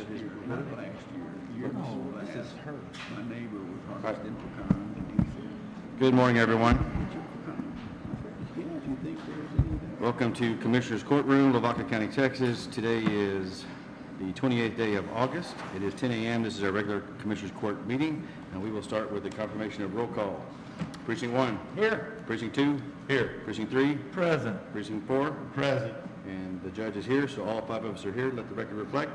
Not last year, year before last. This is her. My neighbor was harvesting pecans, and he said, Good morning, everyone. "Get your pecans." I said, "Yeah, if you think there's anything." Welcome to Commissioner's Courtroom, Lavaca County, Texas. Today is the 28th day of August. It is 10 a.m. This is our regular Commissioners Court meeting, and we will start with the confirmation of roll call. Precinct 1. Here. Precinct 2. Here. Precinct 3. Present. Precinct 4. Present. And the judge is here, so all 5 of us are here. Let the record reflect.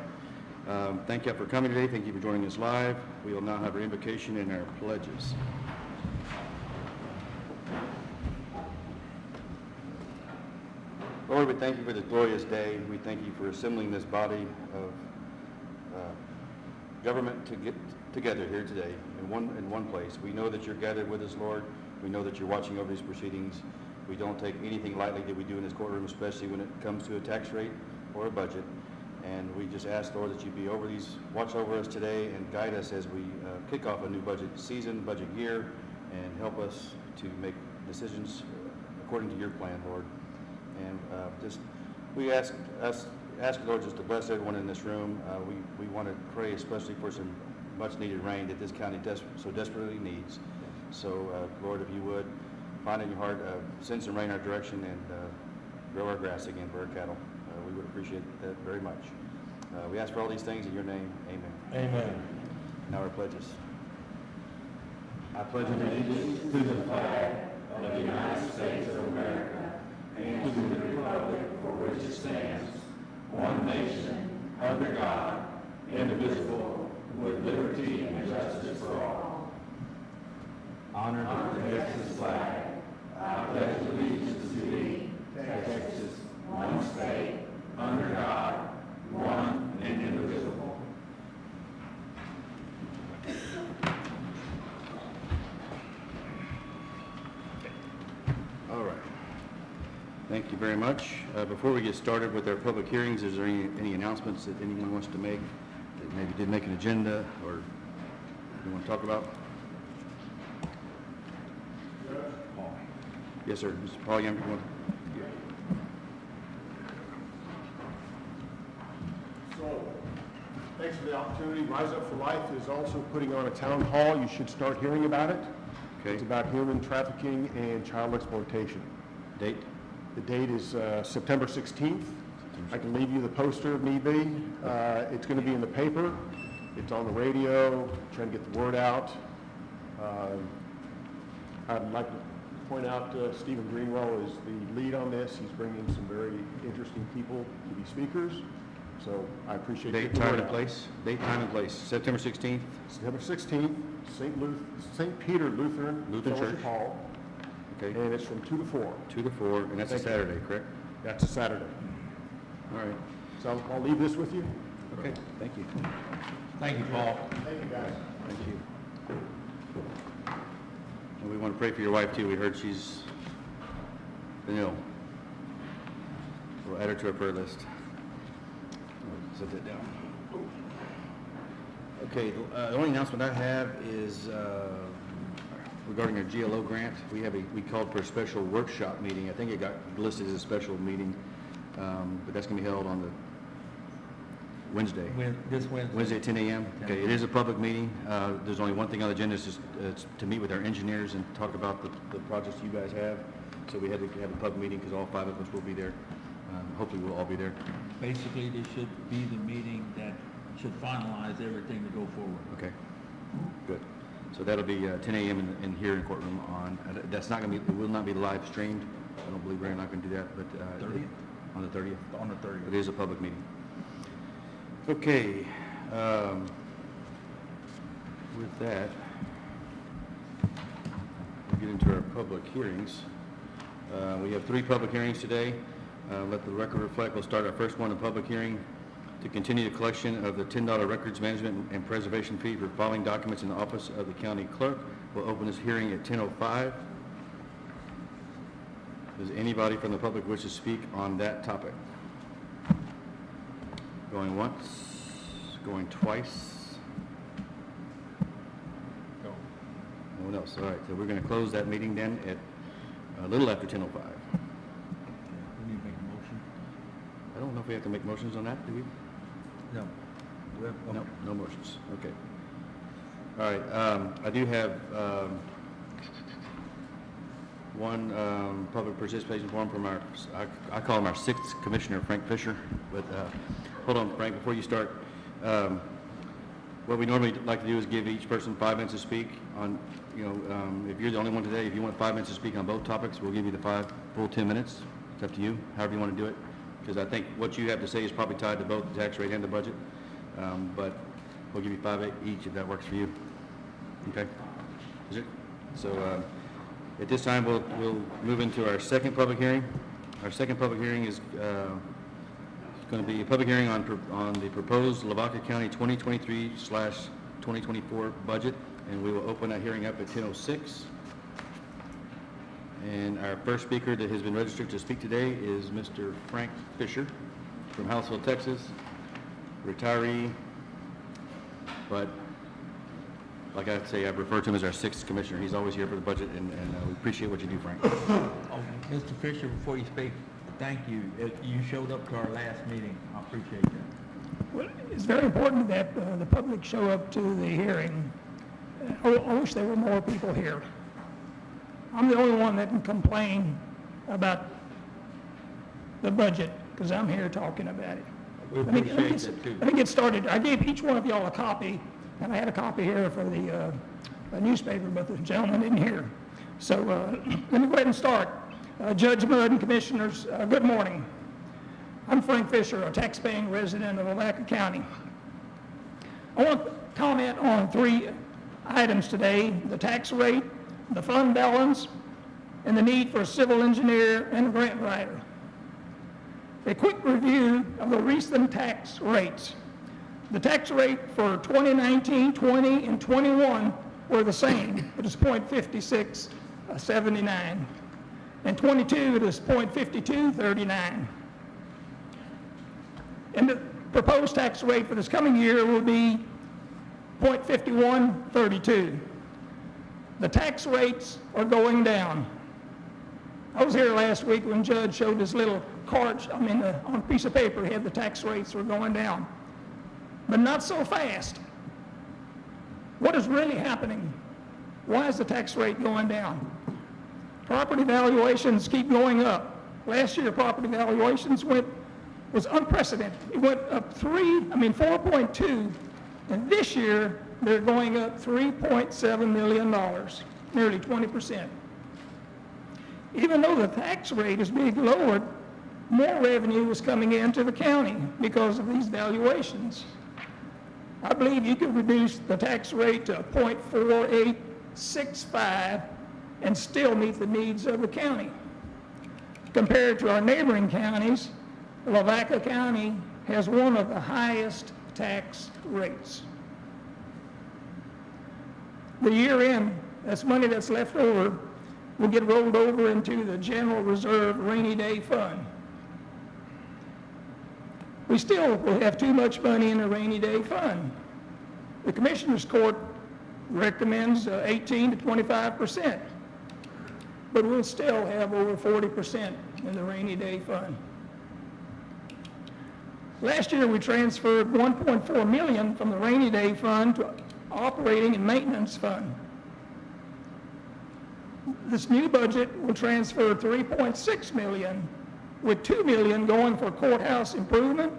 Thank you for coming today. Thank you for joining us live. We will now have our invocation and our pledges. Lord, we thank you for this glorious day. We thank you for assembling this body of government to get together here today in one place. We know that you're gathered with us, Lord. We know that you're watching over these proceedings. We don't take anything lightly that we do in this courtroom, especially when it comes to a tax rate or a budget. And we just ask, Lord, that you be over these, watch over us today and guide us as we kick off a new budget season, budget year, and help us to make decisions according to your plan, Lord. And we ask Lord just to bless everyone in this room. We want to pray especially for some much needed rain that this county so desperately needs. So Lord, if you would, find in your heart, send some rain our direction and grow our grass again for our cattle. We would appreciate that very much. We ask for all these things in your name. Amen. Amen. Now our pledges. I pledge allegiance to the flag of the United States of America and to the republic for which it stands, one nation, under God, indivisible, with liberty and justice for all. Honor the Texas flag. I pledge allegiance to thee, Texas, one state, under God, one and indivisible. All right. Thank you very much. Before we get started with our public hearings, is there any announcements that anyone wants to make that maybe did make an agenda or you want to talk about? Paul. Yes, sir. Mr. Paul, you want? So, thanks for the opportunity. Rise Up for Life is also putting on a town hall. You should start hearing about it. Okay. It's about human trafficking and child exploitation. Date? The date is September 16th. I can leave you the poster if need be. It's going to be in the paper. It's on the radio, trying to get the word out. I'd like to point out Stephen Greenwell is the lead on this. He's bringing some very interesting people to be speakers. So I appreciate Date, the time, word and out. place. Date, time, and place. September 16th. September 16th, St. Peter Lutheran Fellowship Church. Hall, Okay. and it's from 2 to 4. 2 to 4, and that's a Thank you. Saturday, correct? That's a Saturday. All right. So I'll leave this with you. Okay. Thank you. Thank you, Paul. Thank you, guys. Thank you. And we want to pray for your wife too. We heard she's been ill. We'll add her to our prayer list. Set that down. Okay, the only announcement I have is regarding our GLO grant. We called for a special workshop meeting. I think it got listed as a special meeting, but that's going to be held on the Wednesday. This Wednesday. Wednesday at 10 a.m. Okay, it is a public meeting. There's only one thing on the agenda, it's just to meet with our engineers and talk about the projects you guys have. So we had to have a public meeting because all 5 of us will be there. Hopefully we'll all be there. Basically, this should be the meeting that should finalize everything to go forward. Okay, good. So that'll be 10 a.m. in here in courtroom on, that's not going to be, it will not be live streamed. I don't believe we're not going to do that, but 30th? On the 30th. On the 30th. It is a public meeting. Okay, with that, we'll get into our public hearings. We have 3 public hearings today. Let the record reflect, we'll start our first one, a public hearing to continue the collection of the $10 records management and preservation fee for filing documents in the office of the county clerk. We'll open this hearing at 10:05. Does anybody from the public wish to speak on that topic? Going once, going twice. Go. No one else. All right, so we're going to close that meeting then at a little after 10:05. We need to make a motion. I don't know if we have to make motions on that, do we? No. No, no motions, okay. All right, I do have one public participation form from our, I call him our sixth commissioner, Frank Fisher, but hold on, Frank, before you start. What we normally like to do is give each person 5 minutes to speak on, if you're the only one today, if you want 5 minutes to speak on both topics, we'll give you the full 10 minutes. It's up to you, however you want to do it, because I think what you have to say is probably tied to both the tax rate and the budget. But we'll give you 5 each if that works for you. Okay? Is it? So at this time, we'll move into our second public hearing. Our second public hearing is going to be a public hearing on the proposed Lavaca County 2023/2024 budget, and we will open that hearing up at 10:06. And our first speaker that has been registered to speak today is Mr. Frank Fisher from Hounsville, Texas, retiree, but like I say, I've referred to him as our sixth commissioner. He's always here for the budget, and we appreciate what you do, Frank. Oh, Mr. Fisher, before you speak, thank you. You showed up to our last meeting. I appreciate that. Well, it's very important that the public show up to the hearing. I wish there were more people here. I'm the only one that can complain about the budget, because I'm here talking about it. We appreciate that too. Let me get started. I gave each one of y'all a copy, and I had a copy here for the newspaper, but the gentleman didn't hear. So let me go ahead and start. Judge Mudd and Commissioners, good morning. I'm Frank Fisher, a tax-paying resident of Lavaca County. I want to comment on 3 items today: the tax rate, the fund balance, and the need for a civil engineer and a grant writer. A quick review of the recent tax rates. The tax rate for 2019, 20, and 21 were the same. It is .5679. And 22, it is .5239. And the proposed tax rate for this coming year will be .5132. The tax rates are going down. I was here last week when Judge showed his little card, on a piece of paper, he had the tax rates were going down. But not so fast. What is really happening? Why is the tax rate going down? Property valuations keep going up. Last year, property valuations was unprecedented. It went up 4.2, and this year they're going up $3.7 million, nearly 20%. Even though the tax rate is being lowered, more revenue is coming into the county because of these valuations. I believe you could reduce the tax rate to .4865 and still meet the needs of the county. Compared to our neighboring counties, Lavaca County has one of the highest tax rates. The year end, that's money that's left over, will get rolled over into the General Reserve Rainy Day Fund. We still will have too much money in the Rainy Day Fund. The Commissioner's Court recommends 18 to 25%, but we'll still have over 40% in the Rainy Day Fund. Last year, we transferred $1.4 million from the Rainy Day Fund to Operating and Maintenance Fund. This new budget will transfer $3.6 million, with $2 million going for courthouse improvement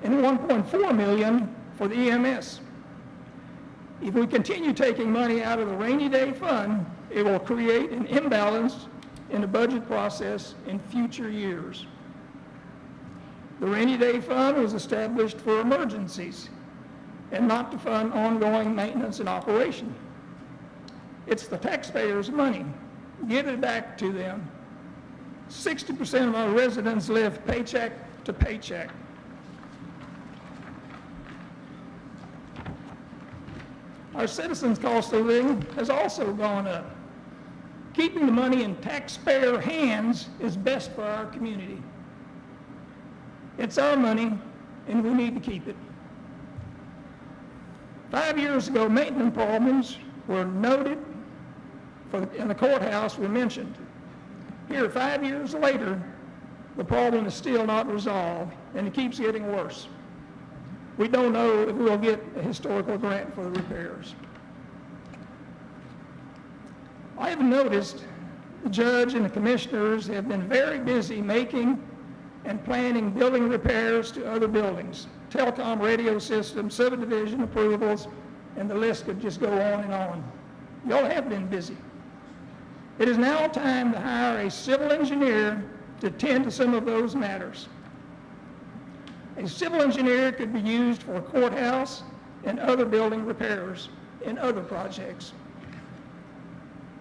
and $1.4 million for the EMS. If we continue taking money out of the Rainy Day Fund, it will create an imbalance in the budget process in future years. The Rainy Day Fund was established for emergencies and not to fund ongoing maintenance and operation. It's the taxpayers' money. Give it back to them. 60% of our residents live paycheck to paycheck. Our citizens' cost of living has also gone up. Keeping the money in taxpayer hands is best for our community. It's our money, and we need to keep it. 5 years ago, maintenance problems were noted in the courthouse were mentioned. Here, 5 years later, the problem is still not resolved, and it keeps getting worse. we don't know if we'll get a historical grant for the repairs. I have noticed the judge and the commissioners have been very busy making and planning building repairs to other buildings, telecom radio systems, subdivision approvals, and the list could just go on and on. Y'all have been busy. It is now time to hire a civil engineer to attend to some of those matters. A civil engineer could be used for courthouse and other building repairs in other projects.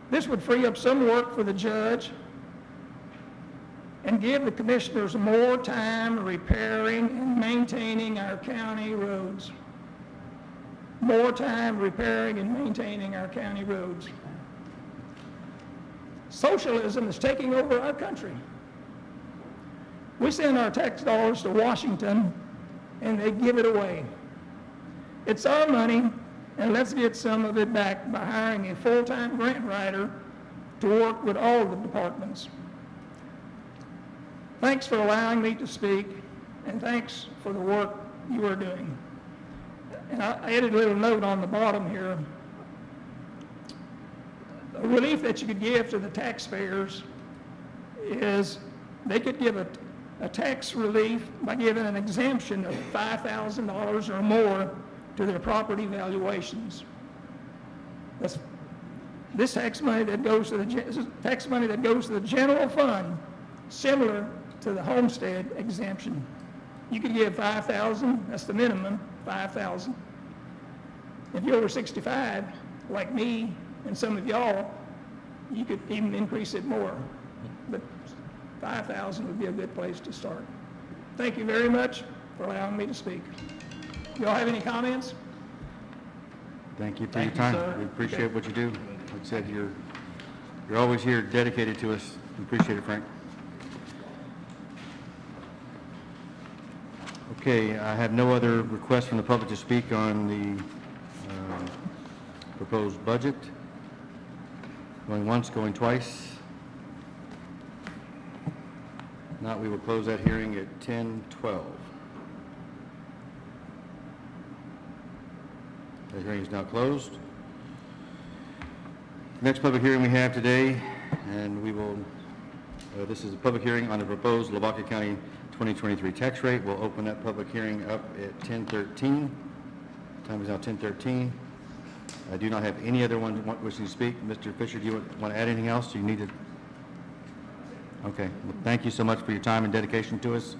This would free up some work for the judge and give the commissioners more time repairing and maintaining our county roads. More time repairing and maintaining our county roads. Socialism is taking over our country. We send our tax dollars to Washington and they give it away. It's our money, and let's get some of it back by hiring a full-time grant writer to work with all the departments. Thanks for allowing me to speak, and thanks for the work you are doing. And I added a little note on the bottom here. A relief that you could give to the taxpayers is they could give a tax relief by giving an exemption of $5,000 or more to their property valuations. This tax money that goes to the general fund, similar to the homestead exemption. You could give $5,000, that's the minimum, $5,000. If you're over 65, like me and some of y'all, you could even increase it more. But 5,000 would be a good place to start. Thank you very much for allowing me to speak. Y'all have any comments? Thank you for Thank your you, time. sir. We appreciate what you do. Like I said, you're always here, dedicated to us. We appreciate it, Frank. Okay, I have no other requests from the public to speak on the proposed budget. Going once, going twice. Not, we will close that hearing at 10:12. The hearing is now closed. Next public hearing we have today, and we will, this is a public hearing on the proposed Lavaca County 2023 tax rate. We'll open that public hearing up at 10:13. Time is now 10:13. I do not have any other one wishing to speak. Mr. Fisher, do you want to add anything else? Do you need to? Okay. Well, thank you so much for your time and dedication to us.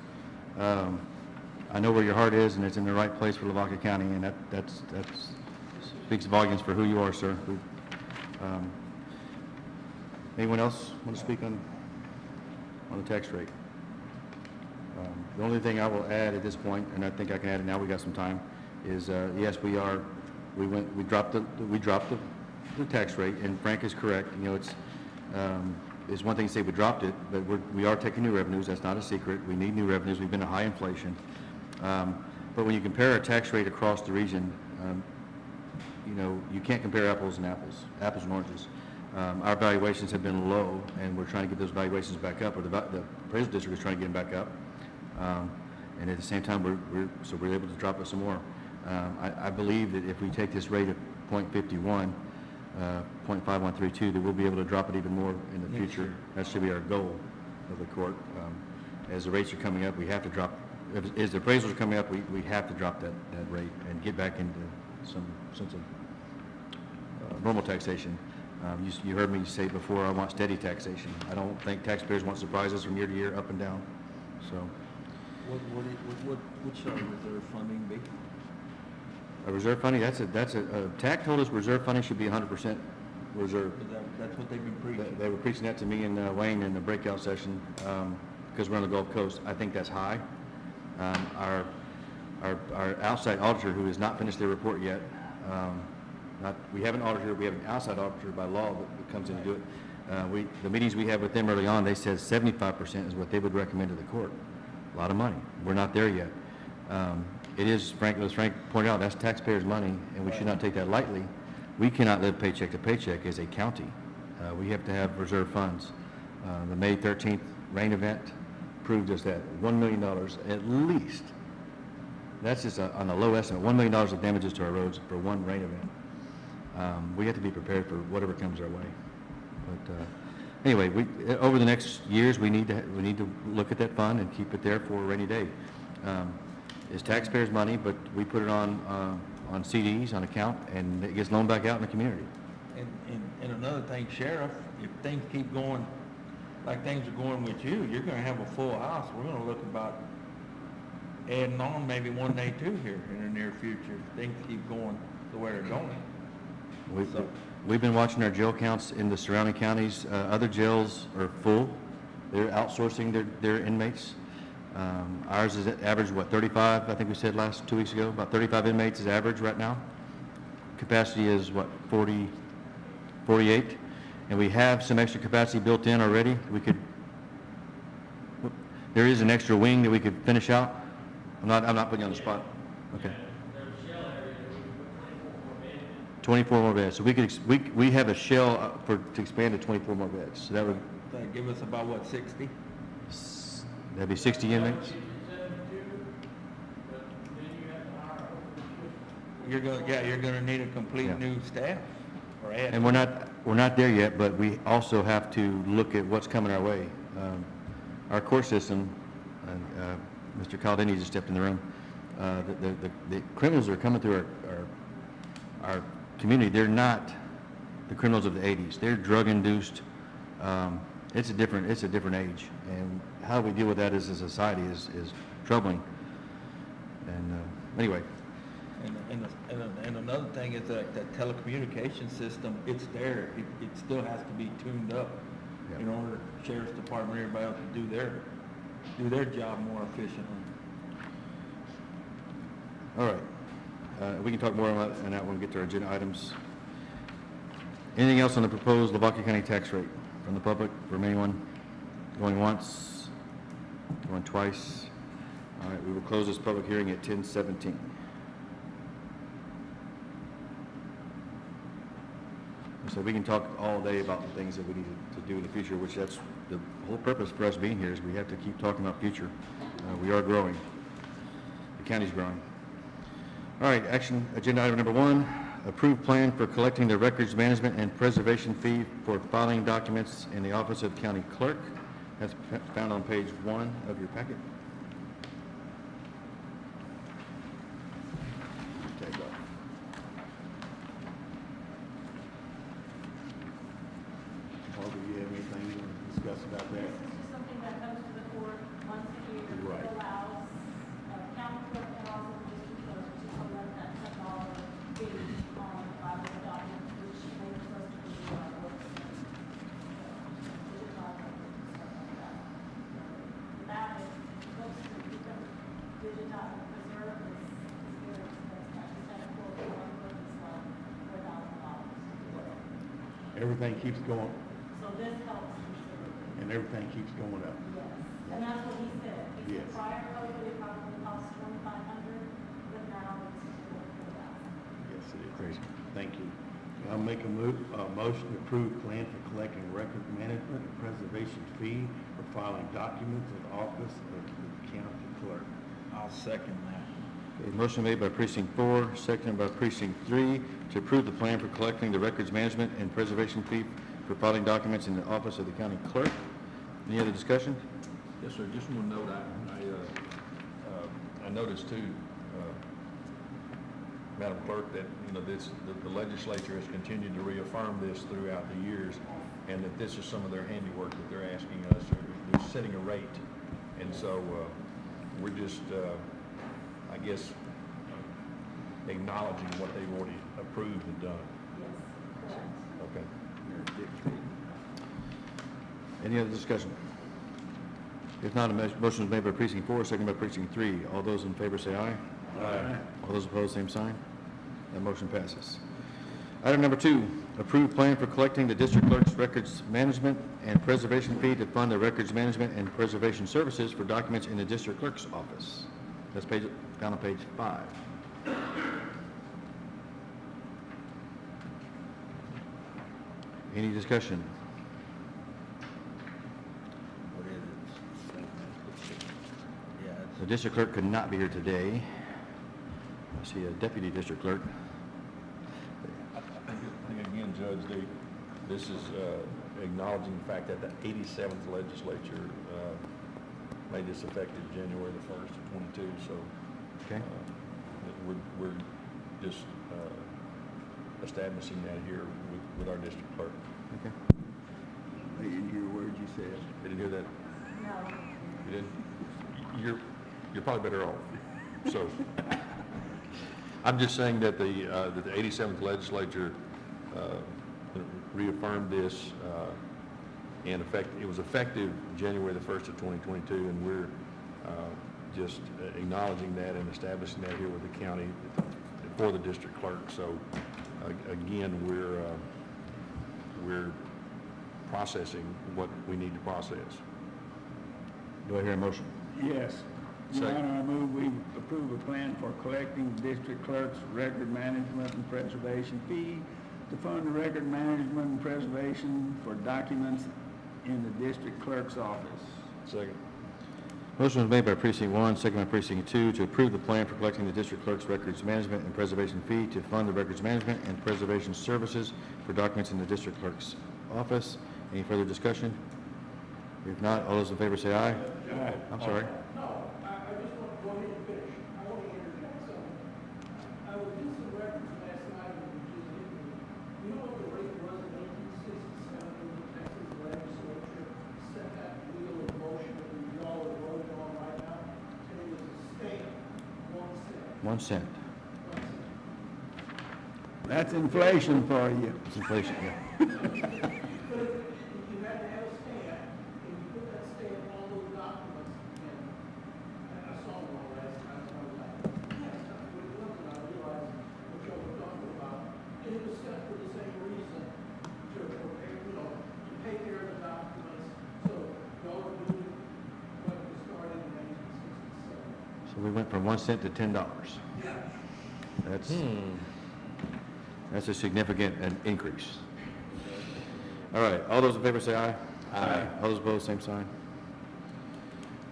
I know where your heart is, and it's in the right place for Lavaca County, and that speaks volumes for who you are, sir. Anyone else want to speak on the tax rate? The only thing I will add at this point, and I think I can add it now, we got some time, is yes, we dropped the tax rate, and Frank is correct. You know, it's one thing to say we dropped it, but we are taking new revenues. That's not a secret. We need new revenues. We've been at high inflation. But when you compare our tax rate across the region, you know, you can't compare apples and oranges. Our valuations have been low, and we're trying to get those valuations back up, or the appraisal district is trying to get them back up. And at the same time, we're able to drop it some more. I believe that if we take this rate of 0.51, 0.5132, that we'll be able to drop it even more in the future. That should be our goal of the court. As the rates are coming up, we have to drop. As the appraisals are coming up, we have to drop that rate and get back into some sense of normal taxation. You heard me say before, I want steady taxation. I don't think taxpayers want surprises from year to year, up and down. So, What shall reserve funding be? a reserve funding, TAC told us reserve funding should be 100% reserve. That's what they've been preaching. They were preaching that to me and Wayne in the breakout session, because we're on the Gulf Coast. I think that's high. Our outside auditor, who has not finished their report yet, we have an auditor, we have an outside auditor by law that comes in to do it. The meetings we had with them early on, they said 75% is what they would recommend to the court. A lot of money. We're not there yet. It is, as Frank pointed out, that's taxpayers' money, and we should not take that lightly. We cannot live paycheck to paycheck as a county. We have to have reserve funds. The May 13th rain event proved us that $1 million at least That's just on the low estimate, $1 million of damages to our roads for one rain event. We have to be prepared for whatever comes our way. But anyway, over the next years, we need to look at that fund and keep it there for a rainy day. It's taxpayers' money, but we put it on CDs, on account, and it gets loaned back out in the community. And another thing, Sheriff, if things keep going like things are going with you, you're gonna have a full house. We're gonna look about adding on maybe one day too here in the near future, if things keep going the way they're going. We've been watching our jail counts in the surrounding counties. Other jails are full. They're outsourcing their inmates. Ours is at average, 35, I think we said 2 weeks ago, about 35 inmates is average right now. Capacity is 48, and we have some extra capacity built in already. There is an extra wing that we could finish out. I'm not putting you on the spot. Okay. 24 more beds. So we have a shell to expand to 24 more beds. So that would Give us about, 60? that'd be 60 inmates. You're gonna need a complete new staff, or add. And we're not there yet, but we also have to look at what's coming our way. Our court system, Mr. Caldini just stepped in the room. The criminals that are coming through our community, they're not the criminals of the 80s. They're drug-induced. It's a different age, and how we deal with that as a society is troubling. And anyway. And another thing is that telecommunication system, it's there. It still has to be tuned up in order for the Sheriff's Department and everybody else to do their job more efficiently. All right. We can talk more on that when we get to our agenda items. Anything else on the proposed Lavaca County tax rate from the public, from anyone? Going once? Going twice? All right, we will close this public hearing at 10:17. So we can talk all day about the things that we need to do in the future, which that's the whole purpose for us being here, is we have to keep talking about future. We are growing. The county's growing. All right, action agenda item number 1, approved plan for collecting the records management and preservation fee for filing documents in the office of county clerk. That's found on page 1 of your packet. Okay, go. Paul, do you have anything to discuss about that? This is just something that comes to the court once a year. Right. It allows county clerk and also the district clerk to collect that $10 fee on filing documents, which they were supposed to do our work. That is supposed to be digitized and preserved is very expensive. We had a quote for one book as well, $4,000. Everything keeps going, So this helps considerably. and everything keeps going up. Yes, and that's what he said. He Yes. said prior COVID, it probably cost $2,500, but now it's $4,000. Yes, it is. Crazy. Thank you. I'll make a motion to approve plan for collecting record management and preservation fee for filing documents in the office of the county clerk. I'll second that. A motion made by precinct 4, seconded by precinct 3, to approve the plan for collecting the records management and preservation fee for filing documents in the office of the county clerk. Any other discussion? Yes, sir, just one note, I noticed too, Madam Clerk, that, the legislature has continued to reaffirm this throughout the years, and that this is some of their handiwork that they're asking us, they're setting a rate. And so, we're just, I guess, acknowledging what they've already approved and done. Yes, correct. Okay. Any other discussion? If not, a motion is made by precinct 4, seconded by precinct 3. All those in favor say aye. Aye. All those opposed, same sign. That motion passes. Item number 2, approved plan for collecting the district clerk's records management and preservation fee to fund the records management and preservation services for documents in the district clerk's office. That's found on page 5. Any discussion? What is it? Yeah, The district clerk could not be here today. See, Deputy District Clerk. I think again, Judge, this is acknowledging the fact that the 87th legislature made this effective January the 1st of 22, so Okay. we're just establishing that here with our district clerk. Okay. I didn't hear words you said. Did you hear that? No. You didn't? You're probably better off. So, I'm just saying that the 87th legislature reaffirmed this, and it was effective January the 1st of 2022, and we're just acknowledging that and establishing that here with the county for the district clerk. So, again, we're processing what we need to process. Do I hear a motion? Yes. Your Second. Honor, I move we approve a plan for collecting district clerk's record management and preservation fee to fund the record management and preservation for documents in the district clerk's office. Second. Motion was made by precinct 1, second by precinct 2, to approve the plan for collecting the district clerk's records management and preservation fee to fund the records management and preservation services for documents in the district clerk's office. Any further discussion? If not, all those in favor say aye. Aye. I'm sorry. No, I just want to go ahead and finish. I want to interject something. I was doing some records last night and it just hit me. You know what the rate was in 1867 when the Texas legislature set that wheel of motion that we all are voting on right now? And it was a stamp, 1 cent. 1 cent. 1 cent. That's inflation for you. It's inflation, yeah. But if you had to have a stamp, and you put that stamp on those documents, and I saw one last time, so I was like, yes, that's what it was, and I realized what y'all were talking about. And it was set for the same reason, to pay care of the documents, so y'all are doing what was started in 1967. So we went from 1 cent to $10. Yeah. That's a significant increase. All right, all those in favor say aye. Aye. All those opposed, same sign.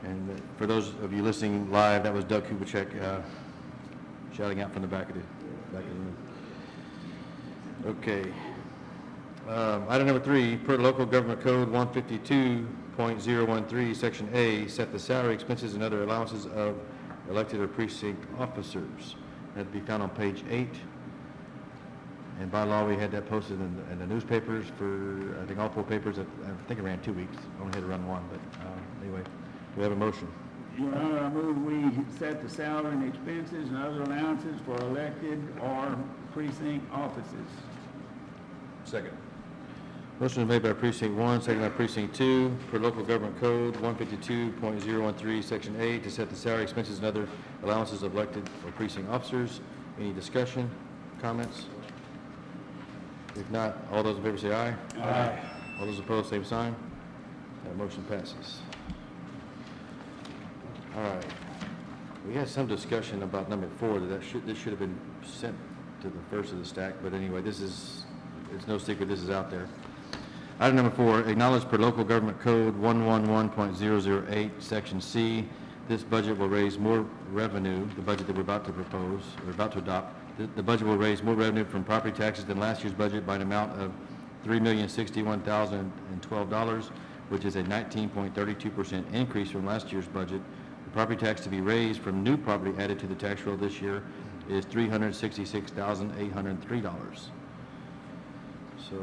And for those of you listening live, that was Doug Kubitschek shouting out from the back of the room. Okay. Item number 3, per local government code 152.013, section A, set the salary, expenses, and other allowances of elected or precinct officers. That'd be found on page 8. And by law, we had that posted in the newspapers for, I think, all 4 papers. I think it ran 2 weeks. Only had to run 1, but anyway, do we have a motion? Your Honor, I move we set the salary and expenses and other allowances for elected or precinct offices. Second. Motion is made by precinct 1, second by precinct 2, for local government code 152.013, section A, to set the salary, expenses, and other allowances of elected or precinct officers. Any discussion, comments? If not, all those in favor say aye. Aye. All those opposed, same sign. That motion passes. All right. We had some discussion about number 4, that this should have been sent to the first of the stack, but anyway, it's no secret this is out there. Item number 4, acknowledged per local government code 111.008, section C. This budget will raise more revenue, the budget that we're about to propose, or about to adopt. The budget will raise more revenue from property taxes than last year's budget by an amount of $3,061,012, which is a 19.32% increase from last year's budget. The property tax to be raised from new property added to the tax roll this year is $366,803. So,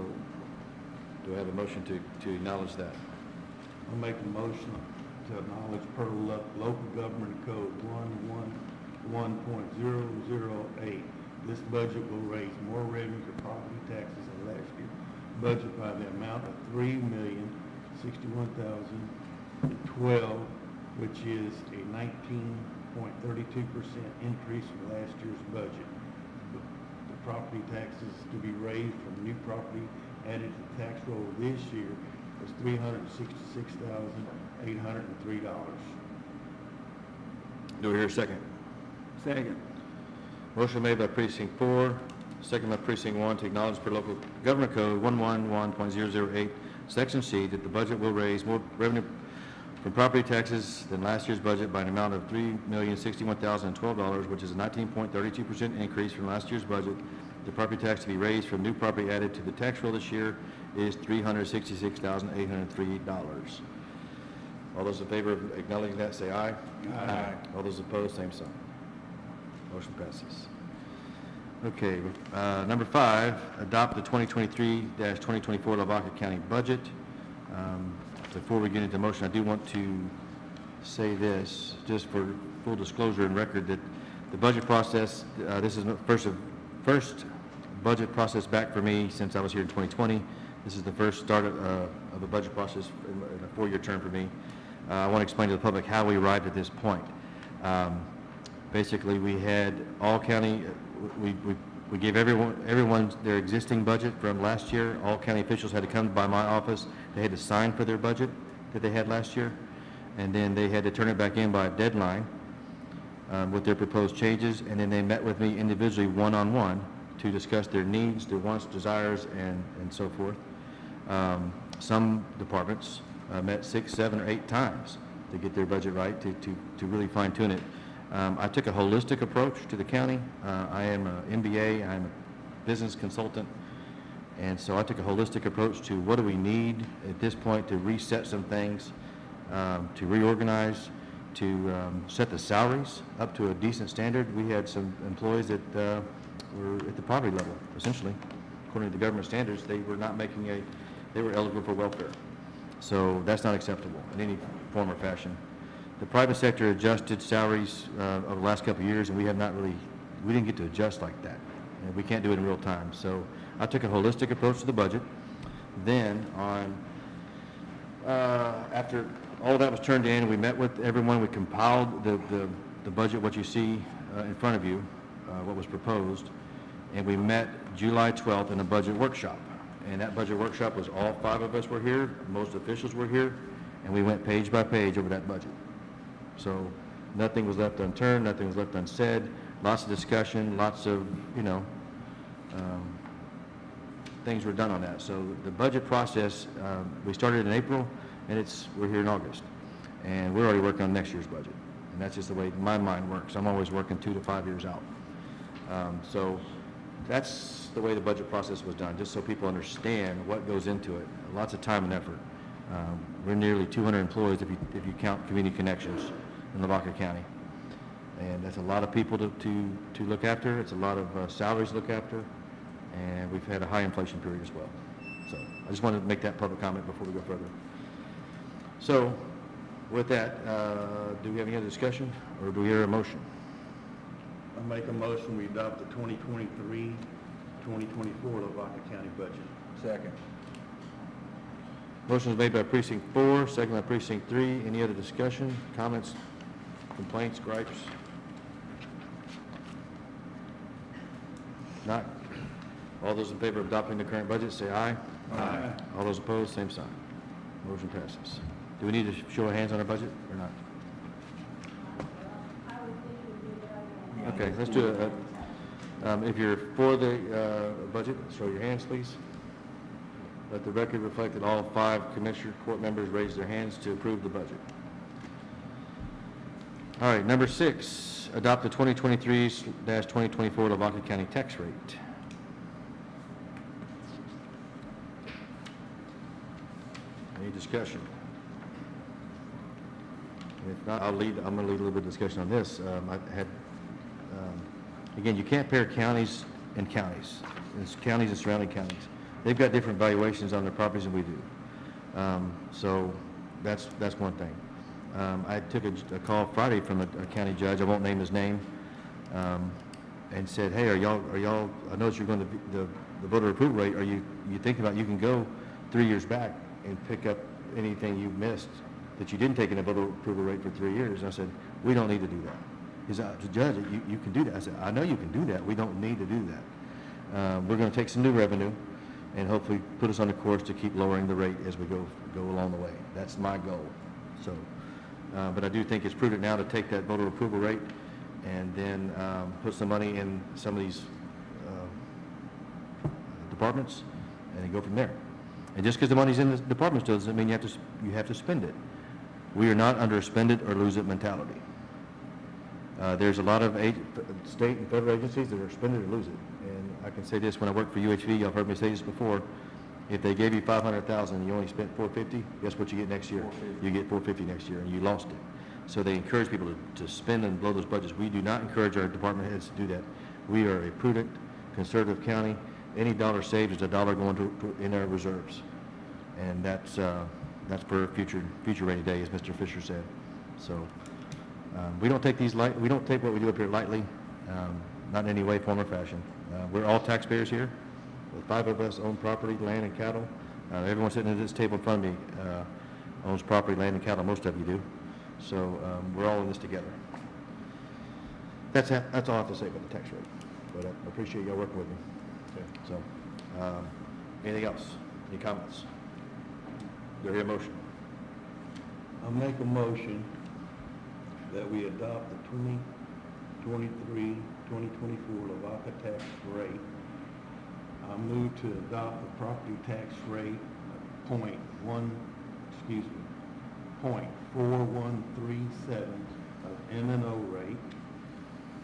do I have a motion to acknowledge that? I'll make a motion to acknowledge per local government code 111.008. This budget will raise more revenue for property taxes than last year's budget by the amount of $3,061,012, which is a 19.32% increase from last year's budget. The property taxes to be raised from new property added to the tax roll this year was $366,803. Do we hear a second? Second. Motion made by precinct 4, second by precinct 1, to acknowledge per local government code 111.008, section C, that the budget will raise more revenue from property taxes than last year's budget by an amount of $3,061,012, which is a 19.32% increase from last year's budget. The property tax to be raised from new property added to the tax roll this year is $366,803. All those in favor of acknowledging that, say aye. Aye. All those opposed, same sign. Motion passes. Okay, number 5, adopt the 2023-2024 Lavaca County budget. Before we get into motion, I do want to say this, just for full disclosure and record, that the budget process, this is the first budget process back for me since I was here in 2020. This is the first start of a budget process in a 4-year term for me. I want to explain to the public how we arrived at this point. Basically, we had all county, we gave everyone their existing budget from last year. All county officials had to come by my office. They had to sign for their budget that they had last year, and then they had to turn it back in by a deadline with their proposed changes, and then they met with me individually one-on-one to discuss their needs, their wants, desires, and so forth. Some departments met 6, 7, or 8 times to get their budget right, to really fine-tune it. I took a holistic approach to the county. I am an MBA, I'm a business consultant, and so I took a holistic approach to what do we need at this point to reset some things, to reorganize, to set the salaries up to a decent standard. We had some employees that were at the poverty level, essentially. According to the government standards, they were not making they were eligible for welfare. So that's not acceptable in any form or fashion. The private sector adjusted salaries over the last couple of years, and we didn't get to adjust like that. And we can't do it in real time. So I took a holistic approach to the budget. Then after all that was turned in, we met with everyone. We compiled the budget, what you see in front of you, what was proposed. And we met July 12th in a budget workshop. And that budget workshop was all 5 of us were here, most officials were here, and we went page by page over that budget. So nothing was left unturned, nothing was left unsaid, lots of discussion, lots of, things were done on that. So the budget process, we started in April, and we're here in August. And we're already working on next year's budget. And that's just the way my mind works. I'm always working 2 to 5 years out. So that's the way the budget process was done, just so people understand what goes into it. Lots of time and effort. We're nearly 200 employees if you count community connections in Lavaca County. And that's a lot of people to look after. It's a lot of salaries to look after. And we've had a high inflation period as well. So I just wanted to make that public comment before we go further. So with that, do we have any other discussion, or do we hear a motion? I make a motion, we adopt the 2023-2024 Lavaca County budget. Second. Motion is made by Precinct 4, second by Precinct 3. Any other discussion, comments, complaints, gripes? Not. All those in favor of adopting the current budget, say aye. Aye. All those opposed, same sign. Motion passes. Do we need to show of hands on our budget or not? I would think it would be a good idea. Okay, let's do it. If you're for the budget, show your hands, please. Let the record reflect that all 5 Commissioner Court members raised their hands to approve the budget. All right, number 6, adopt the 2023-2024 Lavaca County tax rate. Any discussion? If not, I'm going to lead a little bit of discussion on this. Again, you can't pair counties and counties. It's counties and surrounding counties. They've got different valuations on their properties than we do. So that's one thing. I took a call Friday from a county judge, I won't name his name, and said, hey, are y'all, I noticed you're going to, the voter approval rate, are you thinking about, you can go 3 years back and pick up anything you missed that you didn't take in a voter approval rate for 3 years? And I said, we don't need to do that. He said, Judge, you can do that. I said, I know you can do that. We don't need to do that. We're going to take some new revenue and hopefully put us on a course to keep lowering the rate as we go along the way. That's my goal. So, but I do think it's prudent now to take that voter approval rate and then put some money in some of these departments and go from there. And just because the money's in the departments doesn't mean you have to spend it. We are not under spend it or lose it mentality. There's a lot of state and federal agencies that are spend it or lose it. And I can say this, when I worked for UHV, y'all heard me say this before, if they gave you $500,000 and you only spent $450, guess what you get next year? You get $450 next year, and you lost it. So they encourage people to spend and blow those budgets. We do not encourage our department heads to do that. We are a prudent, conservative county. Any dollar saved is a dollar going in our reserves. And that's for future rainy day, as Mr. Fisher said. So we don't take these light. We don't take what we do up here lightly, not in any way, form, or fashion. We're all taxpayers here. The 5 of us own property, land, and cattle. Everyone sitting at this table in front of me owns property, land, and cattle. Most of you do. So we're all in this together. That's all I have to say about the tax rate. But I appreciate y'all working with me. Okay. So, anything else? Any comments? Do I hear a motion? I make a motion that we adopt the 2023-2024 Lavaca tax rate. I move to adopt the property tax rate of 0.4137 of M&O rate,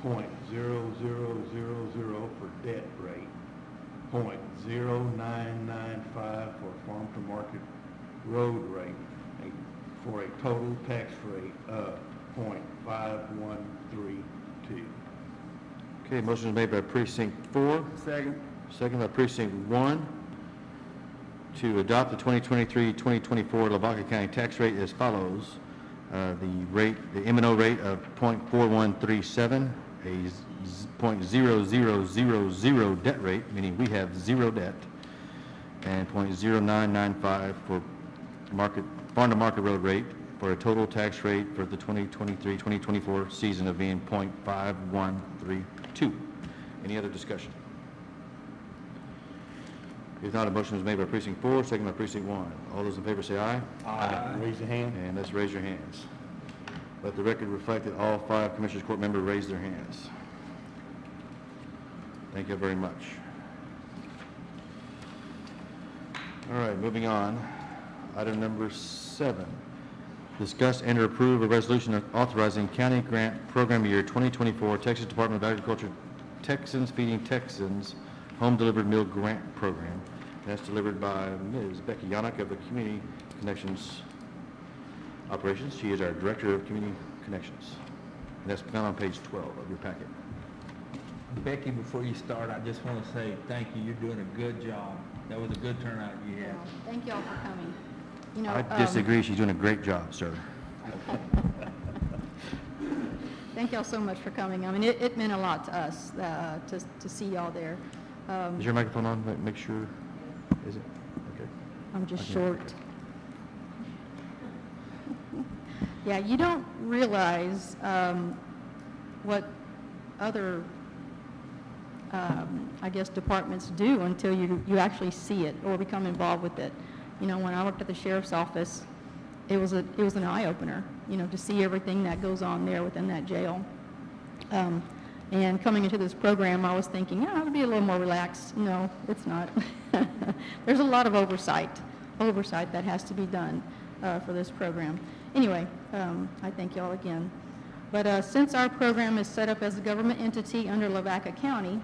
0.0000 for debt rate, 0.0995 for farm to market road rate, for a total tax rate of 0.5132. Okay, motion is made by precinct 4. Second. Second by precinct 1 to adopt the 2023-2024 Lavaca County tax rate as follows. The M&O rate of 0.4137, a 0.0000 debt rate, meaning we have zero debt, and 0.0995 for farm to market road rate, for a total tax rate for the 2023-2024 season of being 0.5132. Any other discussion? If not, a motion is made by precinct 4, second by precinct 1. All those in favor say aye. Aye. Raise your hand. And let's raise your hands. Let the record reflect that all 5 Commissioners Court members raised their hands. Thank you very much. All right, moving on. Item number 7. Discuss and approve a resolution authorizing county grant program year 2024 Texas Department of Agriculture Texans Feeding Texans Home Delivered Meal Grant Program. That's delivered by Ms. Becky Yannick of the Community Connections Operations. She is our Director of Community Connections. And that's found on page 12 of your packet. Becky, before you start, I just want to say thank you. You're doing a good job. That was a good turnout you had. Well, thank you all for coming. You know, I disagree. She's doing a great job, sir. Thank y'all so much for coming. I mean, it meant a lot to us to see y'all there. Is your microphone on? Make sure. Is it? Okay. I'm just Okay. short. Yeah, you don't realize what other, I guess, departments do until you actually see it or become involved with it. You know, when I worked at the sheriff's office, it was an eye-opener, you know, to see everything that goes on there within that jail. And coming into this program, I was thinking, yeah, it would be a little more relaxed. No, it's not. There's a lot of oversight that has to be done for this program. Anyway, I thank y'all again. But since our program is set up as a government entity under Lavaca County,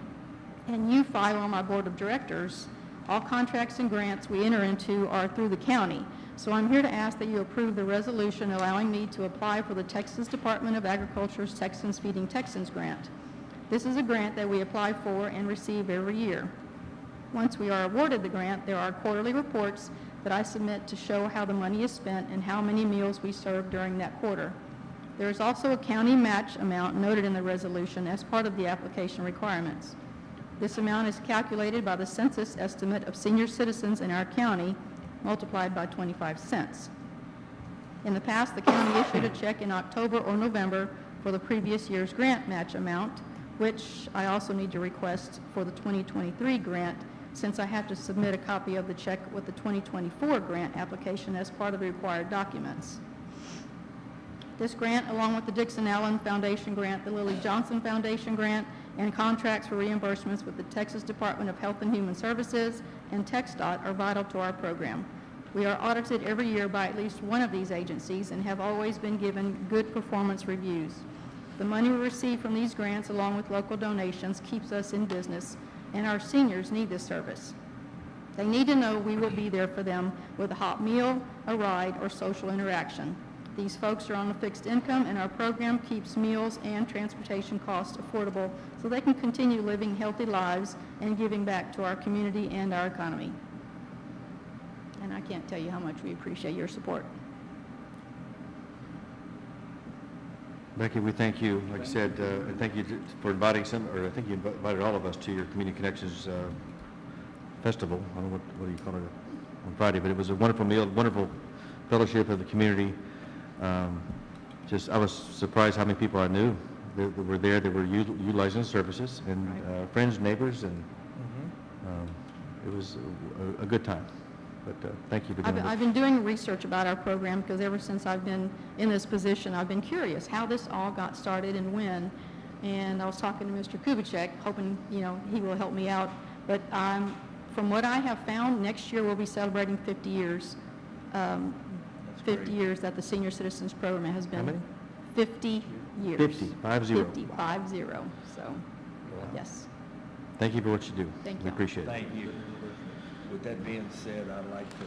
and you 5 on my board of directors, all contracts and grants we enter into are through the county. So I'm here to ask that you approve the resolution allowing me to apply for the Texas Department of Agriculture's Texans Feeding Texans grant. This is a grant that we apply for and receive every year. Once we are awarded the grant, there are quarterly reports that I submit to show how the money is spent and how many meals we serve during that quarter. There is also a county match amount noted in the resolution as part of the application requirements. This amount is calculated by the census estimate of senior citizens in our county multiplied by 25 cents. In the past, the county issued a check in October or November for the previous year's grant match amount, which I also need to request for the 2023 grant, since I have to submit a copy of the check with the 2024 grant application as part of the required documents. This grant, along with the Dixon Allen Foundation grant, the Lily Johnson Foundation grant, and contracts for reimbursements with the Texas Department of Health and Human Services and TxDOT are vital to our program. We are audited every year by at least one of these agencies and have always been given good performance reviews. The money we receive from these grants, along with local donations, keeps us in business, and our seniors need this service. They need to know we will be there for them with a hot meal, a ride, or social interaction. These folks are on a fixed income, and our program keeps meals and transportation costs affordable so they can continue living healthy lives and giving back to our community and our economy. And I can't tell you how much we appreciate your support. Becky, we thank you, like I said, and thank you for inviting I think you invited all of us to your Community Connections festival. I don't know what do you call it on Friday, but it was a wonderful meal, wonderful fellowship of the community. I was surprised how many people I knew that were there, that were utilizing the services, and friends, neighbors, and it was a good time. But thank you for doing I've been doing research about our program because ever since I've been in this position, I've been curious how this all got started and when. And I was talking to Mr. Kubicek, hoping, he will help me out. But from what I have found, next year we'll be celebrating 50 years. 50 years that the Senior Citizens Program has been. How many? 50 years. 50, 50. 50, so, yes. Thank you for what you do. Thank We you. appreciate it. Thank you. With that being said, I'd like to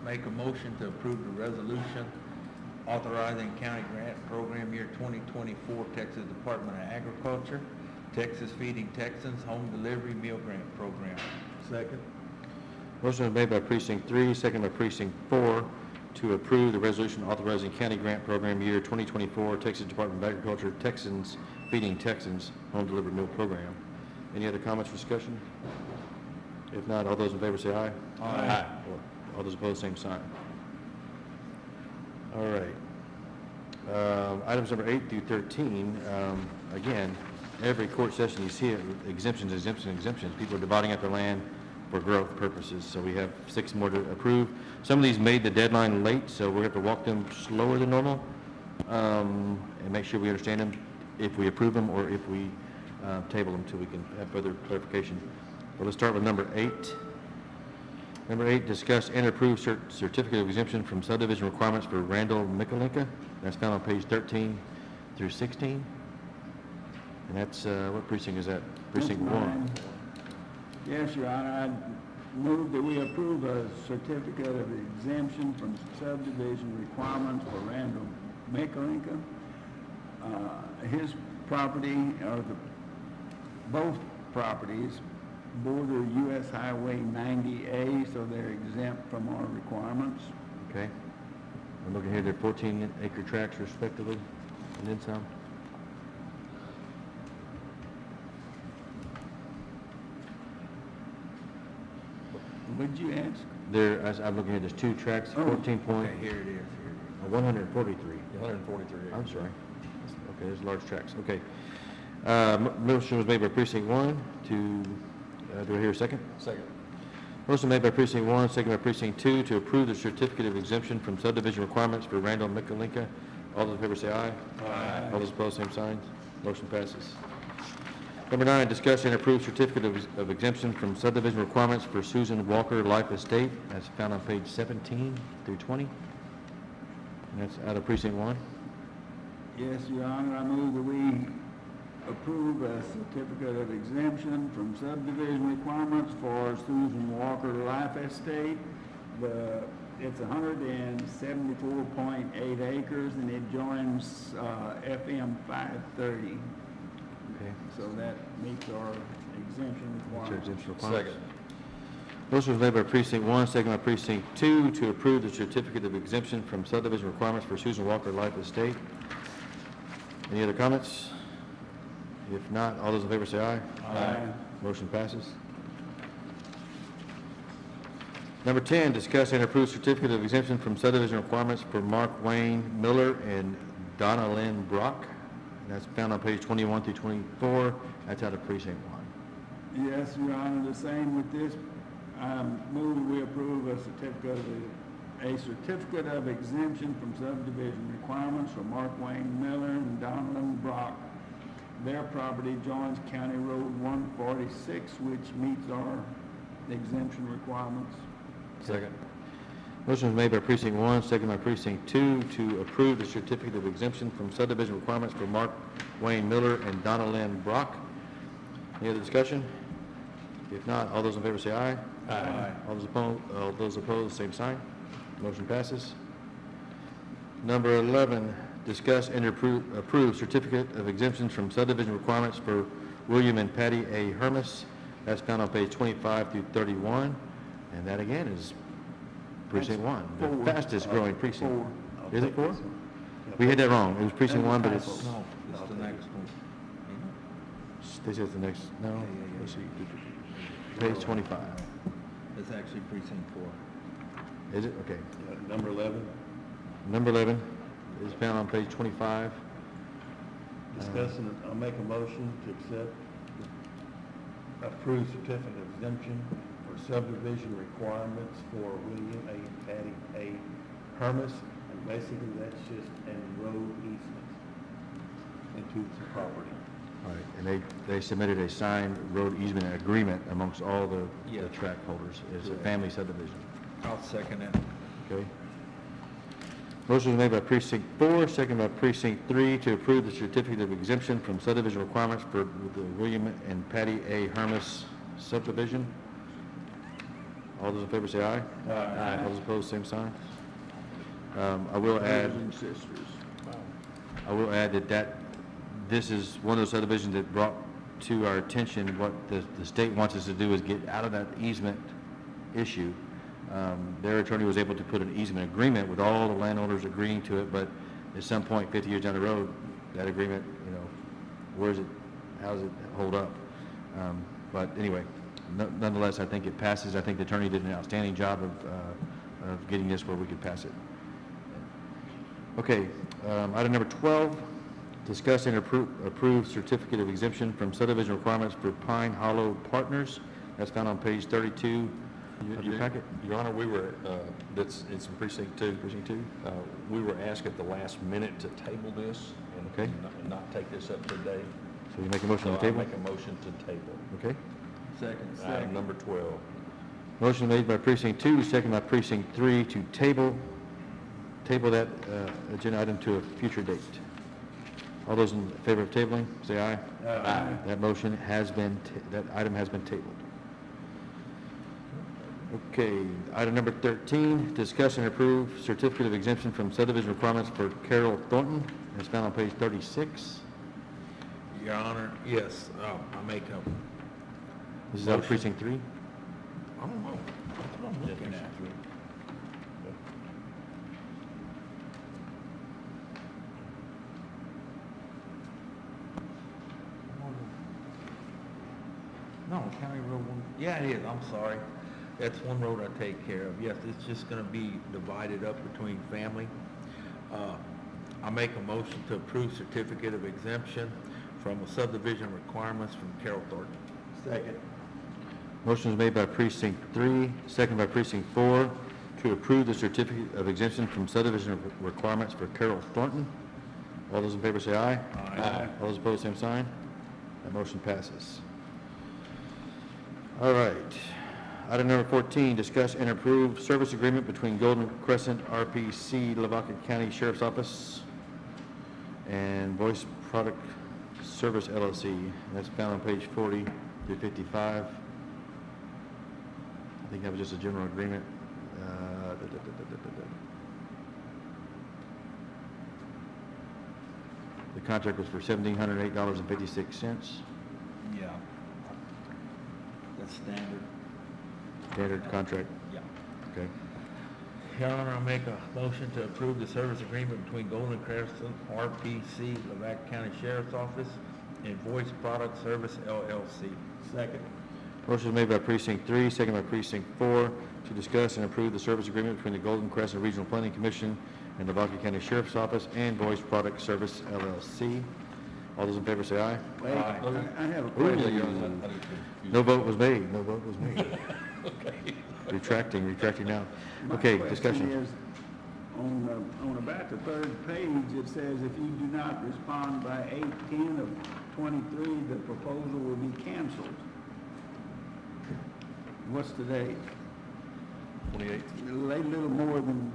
make a motion to approve the resolution authorizing county grant program year 2024 Texas Department of Agriculture, Texas Feeding Texans Home Delivery Meal Grant Program. Second. Motion is made by Precinct 3, second by Precinct 4, to approve the resolution authorizing county grant program year 2024 Texas Department of Agriculture, Texans Feeding Texans Home Delivered Meal Program. Any other comments or discussion? If not, all those in favor say aye. Aye. All those opposed, same sign. All right. Items number 8 through 13, again, every court session you see it, exemptions. People are dividing up their land for growth purposes, so we have 6 more to approve. Some of these made the deadline late, so we're going to have to walk them slower than normal, and make sure we understand them if we approve them or if we table them until we can have further clarification. Well, let's start with number 8. Number 8, discuss and approve certificate of exemption from subdivision requirements for Randall Mickalinka. That's found on page 13 through 16. And that's, what precinct is that? Precinct 1. Yes, Your Honor, I move that we approve a certificate of exemption from subdivision requirements for Randall Mickalinka. His property, or both properties, border U.S. Highway 90A, so they're exempt from our requirements. Okay. I'm looking here, they're 14-acre tracts respectively, and then some. Would you ask? I'm looking here, there's 2 tracts, Oh. 14 point, Okay, here it is. 143. 143 acres. I'm sorry. Okay, there's large tracts, okay. Motion was made by Precinct 1 to, do I hear a second? Second. Motion made by Precinct 1, second by Precinct 2 to approve the certificate of exemption from subdivision requirements for Randall Mickalinka. All those in favor say aye. Aye. All those opposed, same sign. Motion passes. Number 9, discuss and approve certificate of exemption from subdivision requirements for Susan Walker Life Estate. That's found on page 17 through 20. And that's out of Precinct 1. Yes, Your Honor, I move that we approve a certificate of exemption from subdivision requirements for Susan Walker Life Estate. It's 174.8 acres, and it joins FM 530. Okay. So that meets our exemption That's our requirements. exemption requirements. Second. Motion was made by Precinct 1, second by Precinct 2 to approve the certificate of exemption from subdivision requirements for Susan Walker Life Estate. Any other comments? If not, all those in favor say aye. Aye. Motion passes. Number 10, discuss and approve certificate of exemption from subdivision requirements for Mark Wayne Miller and Donna Lynn Brock. That's found on page 21 through 24. That's out of Precinct 1. Yes, Your Honor, the same with this. Move that we approve a certificate of exemption from subdivision requirements for Mark Wayne Miller and Donald Brock. Their property joins County Road 146, which meets our exemption requirements. Second. Motion was made by precinct 1, second by precinct 2, to approve the certificate of exemption from subdivision requirements for Mark Wayne Miller and Donna Lynn Brock. Any other discussion? If not, all those in favor say aye. Aye. All those opposed, same sign. Motion passes. Number 11, discuss and approve certificate of exemptions from subdivision requirements for William and Patty A. Hermes. That's found on page 25 through 31, and that again is precinct 1, the fastest growing precinct. I'll Is it take 4? this one. We had that wrong. It was precinct 1, but it's, No, it's the next one. they said it's the next, no, Yeah. let's see. Page 25. It's actually precinct 4. Is it? Okay. Number 11, Number 11 is found on page 25. discussing, I'll make a motion to accept, approve certificate of exemption for subdivision requirements for William A. and Patty A. Hermes, and basically that's just a road easement into the property. All right, and they submitted a signed road easement agreement amongst all the Yeah. tract holders. It's a family subdivision, I'll second it. okay? Motion was made by precinct 4, second by precinct 3, to approve the certificate of exemption from subdivision requirements for the William and Patty A. Hermes subdivision. All those in favor say aye. Aye. All those opposed, same sign. I will add that this is one of those subdivisions that brought to our attention what the state wants us to do is get out of that easement issue. Their attorney was able to put an easement agreement with all the landowners agreeing to it, but at some point, 50 years down the road, that agreement, where is it, how does it hold up? But anyway, nonetheless, I think it passes. I think the attorney did an outstanding job of getting this where we could pass it. Okay, item number 12, discuss and approve certificate of exemption from subdivision requirements for Pine Hollow Partners. That's found on page 32 of your packet. Your Honor, we were, it's in precinct 2. Precinct 2? We were asked at the last minute to table this Okay. and not take this up today. So you make a motion So on the I table? make a motion to table. Okay. Second. Item number 12. Motion made by precinct 2, second by precinct 3 to table that agenda item to a future date. All those in favor of tabling, say aye. Aye. That motion has been, that item has been tabled. Okay, item number 13, discuss and approve certificate of exemption from subdivision requirements for Carol Thornton. It's found on page 36. Your Honor, yes, I make a, This is out of Motion. precinct 3. I don't know, that's what I'm looking at. No, County Road 1, yeah, it is, I'm sorry. That's one road I take care of. Yes, it's just gonna be divided up between family. I make a motion to approve certificate of exemption from subdivision requirements from Carol Thornton. Second. Motion is made by precinct 3, second by precinct 4, to approve the certificate of exemption from subdivision requirements for Carol Thornton. All those in favor say aye. Aye. All those opposed, same sign. That motion passes. All right. Item number 14, discuss and approve service agreement between Golden Crescent RPC, Lavaca County Sheriff's Office, and Voice Product Service LLC. That's found on page 40 through 55. I think that was just a general agreement. The contract was for $1,708.56. Yeah. That's standard. Standard contract, Yeah. okay. Your Honor, I make a motion to approve the service agreement between Golden Crescent RPC, Lavaca County Sheriff's Office, and Voice Product Service LLC. Second. Motion is made by precinct 3, second by precinct 4, to discuss and approve the service agreement between the Golden Crescent Regional Planning Commission and the Lavaca County Sheriff's Office and Voice Product Service LLC. All those in favor say aye. Wait, Aye. I have a Ooh. question. No vote was made, no vote was made. Retracting now. Okay, My discussion. question is, on about the third page, it says if you do not respond by 8/10 of 23, the proposal will be canceled. What's the date? 28th? A little more than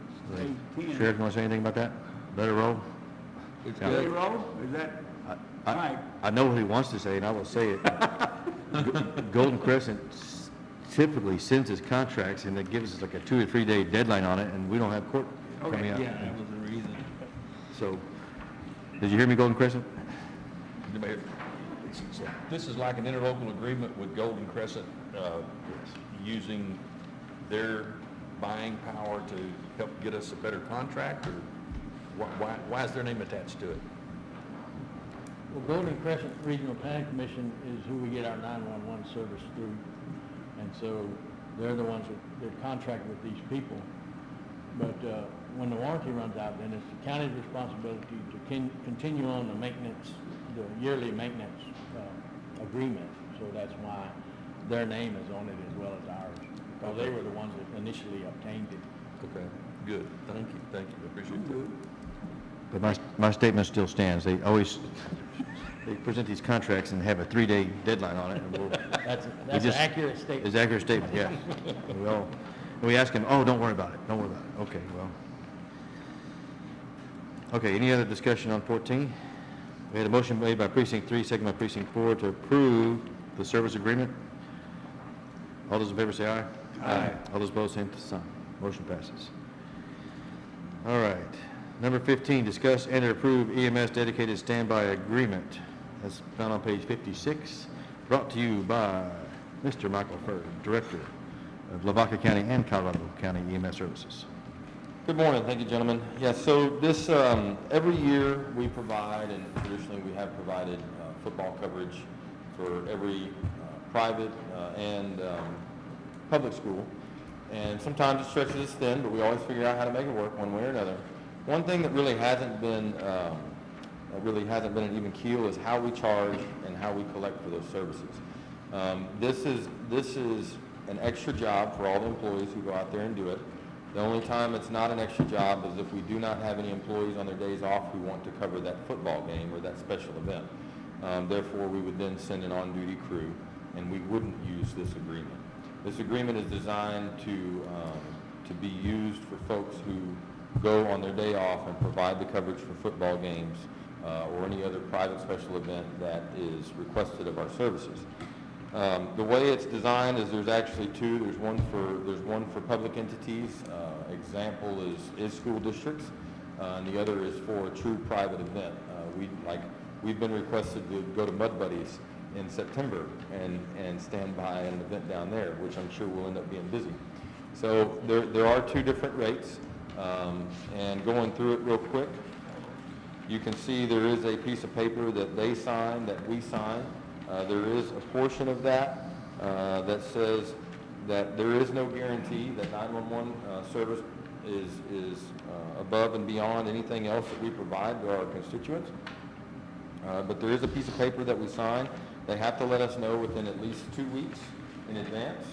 8:10. Sheriff, you want to say anything about that? Let it roll? It's Yeah. They good. roll, is that I- right? I know what he wants to say, and I will say it. Golden Crescent typically sends its contracts, and it gives us like a 2 or 3 day deadline on it, and we don't have court coming out. Yeah, that was the reason. So, did you hear me, Golden Crescent? This is like an interlocal agreement with Golden Crescent, using their buying power to help get us a better contract, or why is their name attached to it? Well, Golden Crescent Regional Planning Commission is who we get our 911 service through. And so they're the ones that contract with these people. But when the warranty runs out, then it's the county's responsibility to continue on the maintenance, the yearly maintenance agreement. So that's why their name is on it as well as ours, because they were the ones that initially obtained it. Okay, good, thank you, I appreciate that. But my statement still stands. They present these contracts and have a 3 day deadline on it, and That's an just- accurate statement. it's an accurate statement, yeah. We ask them, oh, don't worry about it, don't worry about it. Okay, well. Okay, any other discussion on 14? We had a motion made by precinct 3, second by precinct 4 to approve the service agreement. All those in favor say aye. Aye. All those opposed, same sign. Motion passes. All right. Number 15, discuss and approve EMS dedicated standby agreement. That's found on page 56, brought to you by Mr. Michael Ferd, Director of Lavaca County and Colorado County EMS Services. Good morning, thank you, gentlemen. Yeah, so this, every year we provide, and traditionally we have provided football coverage for every private and public school. And sometimes it stretches us thin, but we always figure out how to make it work one way or another. One thing that really hasn't been an even keel is how we charge and how we collect for those services. This is an extra job for all the employees who go out there and do it. The only time it's not an extra job is if we do not have any employees on their days off who want to cover that football game or that special event. Therefore, we would then send an on-duty crew, and we wouldn't use this agreement. This agreement is designed to be used for folks who go on their day off and provide the coverage for football games or any other private special event that is requested of our services. The way it's designed is there's actually two. There's one for public entities. Example is school districts, and the other is for a true private event. We've been requested to go to Mud Buddies in September and stand by an event down there, which I'm sure will end up being busy. So there are two different rates, and going through it real quick, you can see there is a piece of paper that they sign, that we sign. There is a portion of that that says that there is no guarantee that 911 service is above and beyond anything else that we provide to our constituents. But there is a piece of paper that we sign. They have to let us know within at least 2 weeks in advance.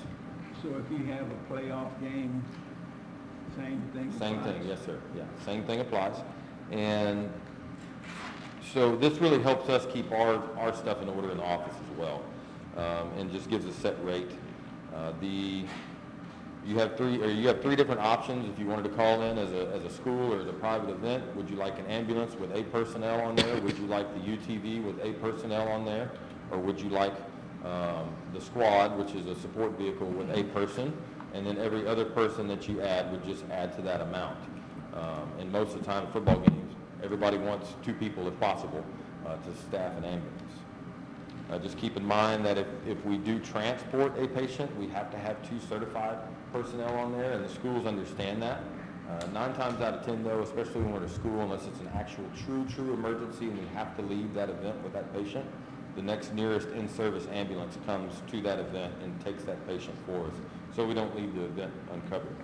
So if you have a playoff game, same thing? Same applies? thing, yes, sir. Yeah, same thing applies. And so this really helps us keep our stuff in order in the office as well, and just gives a set rate. You have three different options if you wanted to call in as a school or as a private event. Would you like an ambulance with 8 personnel on there? Would you like the UTV with 8 personnel on there? Or would you like the squad, which is a support vehicle with a person, and then every other person that you add would just add to that amount. And most of the time, football games, everybody wants 2 people if possible to staff an ambulance. Just keep in mind that if we do transport a patient, we have to have 2 certified personnel on there, and the schools understand that. 9 times out of 10, though, especially when we're at a school, unless it's an actual true emergency and we have to leave that event with that patient, the next nearest in-service ambulance comes to that event and takes that patient for us, so we don't leave the event uncovered.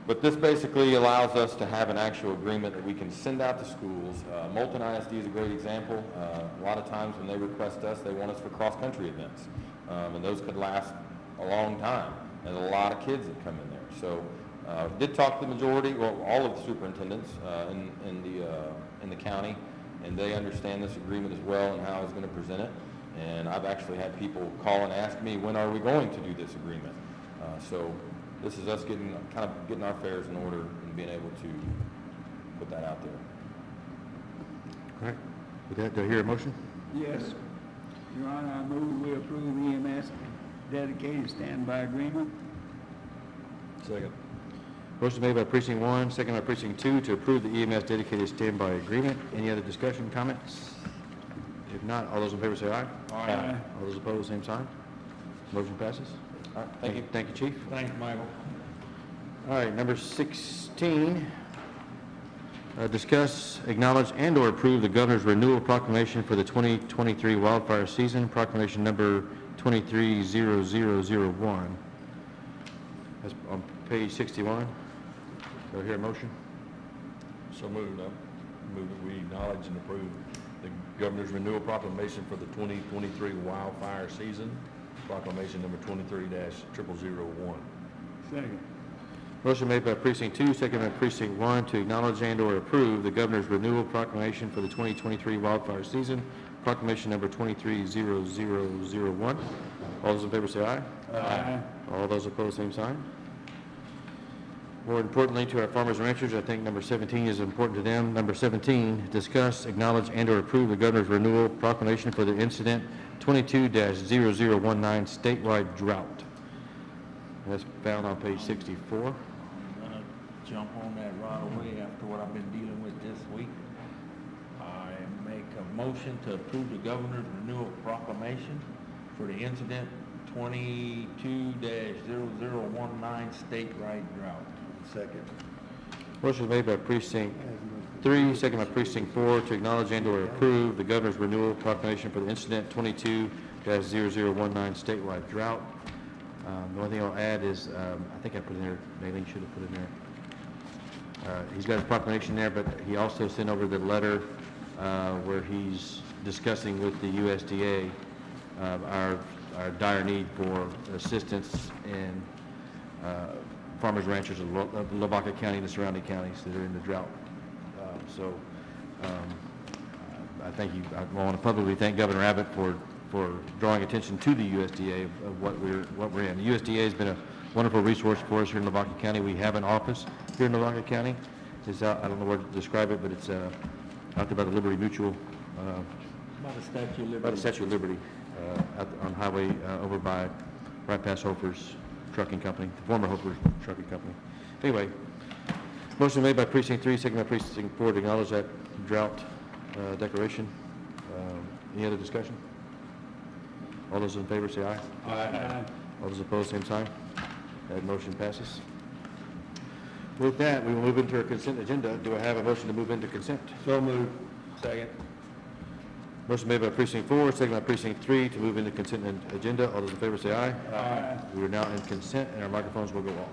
But this basically allows us to have an actual agreement that we can send out to schools. Moulton ISD is a great example. A lot of times when they request us, they want us for cross-country events, and those could last a long time, and a lot of kids that come in there. So did talk to the majority, well, all of the superintendents in the county, and they understand this agreement as well and how I was going to present it. And I've actually had people call and ask me, when are we going to do this agreement? So this is us getting our affairs in order and being able to put that out there. All right. With that, do I hear a motion? Yes. Your Honor, I move we approve EMS dedicated standby agreement. Second. Motion made by precinct 1, second by precinct 2 to approve the EMS dedicated standby agreement. Any other discussion, comments? If not, all those in favor say aye. Aye. All those opposed, same sign. Motion passes. All right, thank you. Thank you, Chief. Thanks, Michael. All right, number 16, discuss, acknowledge, and/or approve the governor's renewal proclamation for the 2023 wildfire season, proclamation number 230001. That's on page 61. Do I hear a motion? So moved. I move that we acknowledge and approve the governor's renewal proclamation for the 2023 wildfire season, proclamation number 23-0001. Second. Motion made by precinct 2, second by precinct 1 to acknowledge and/or approve the governor's renewal proclamation for the 2023 wildfire season, proclamation number 230001. All those in favor say aye. Aye. All those opposed, same sign. More importantly, to our farmers and ranchers, I think number 17 is important to them. Number 17, discuss, acknowledge, and/or approve the governor's renewal proclamation for the incident 22-0019 statewide drought. And that's found on page 64. I'm gonna jump on that right away after what I've been dealing with this week. I make a motion to approve the governor's renewal proclamation for the incident 22-0019 statewide drought. Second. Motion made by precinct 3, second by precinct 4 to acknowledge and/or approve the governor's renewal proclamation for the incident 22-0019 statewide drought. The only thing I'll add is, I think I put in there, Maylene should have put in there. He's got his proclamation there, but he also sent over the letter where he's discussing with the USDA our dire need for assistance in farmers and ranchers of Lavaca County and the surrounding counties that are in the drought. I want to publicly thank Governor Abbott for drawing attention to the USDA of what we're in. The USDA has been a wonderful resource for us here in Lavaca County. We have an office here in Lavaca County. It's out, I don't know where to describe it, but it's out there by the Liberty Mutual, By the Statue of Liberty. by the Statue of Liberty, out on highway over by, right past Hofer's Trucking Company, the former Hofer's Trucking Company. Anyway, motion made by precinct 3, second by precinct 4 to acknowledge that drought declaration. Any other discussion? All those in favor say aye. Aye. All those opposed, same sign. That motion passes. With that, we will move into our consent agenda. Do I have a motion to move into consent? So moved. Second. Motion made by precinct 4, second by precinct 3 to move into consent agenda. All those in favor say aye. Aye. We are now in consent, and our microphones will go off.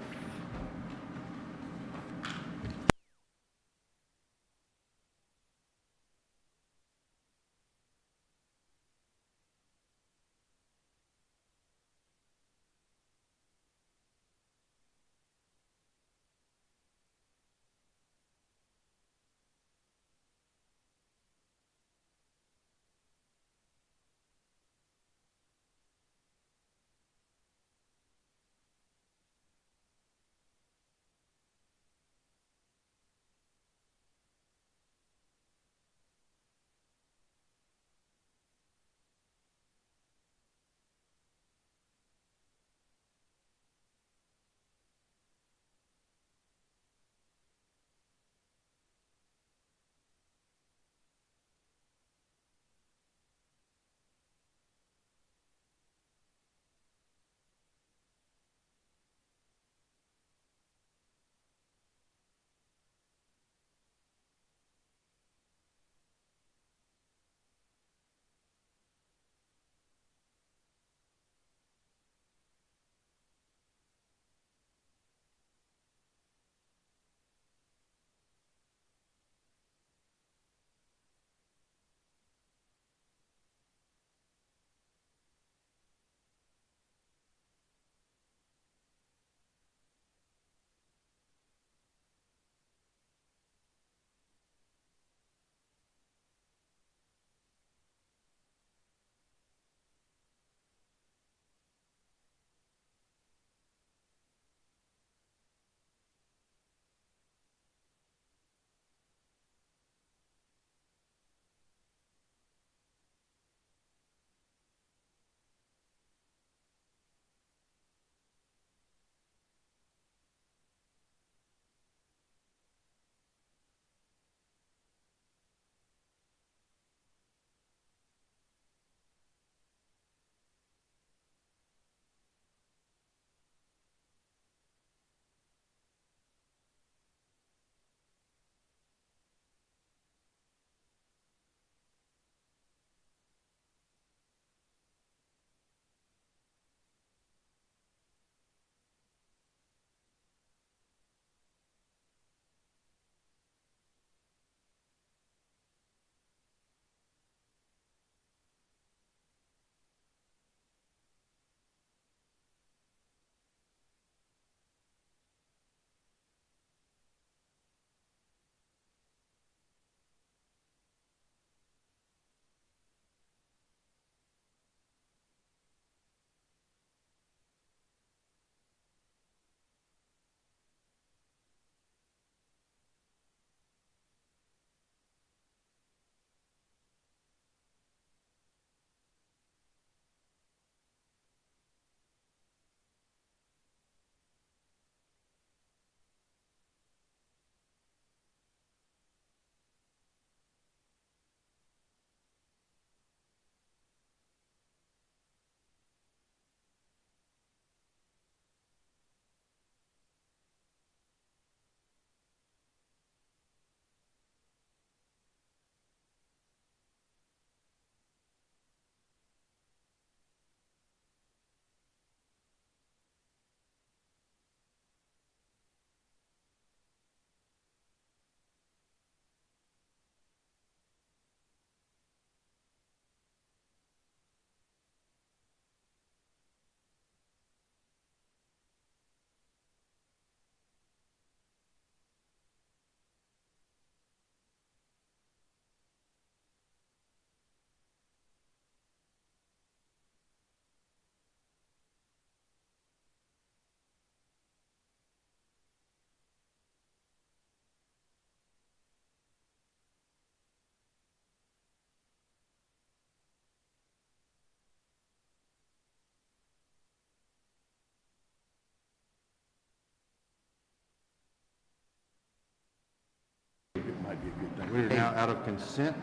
we're now out of consent.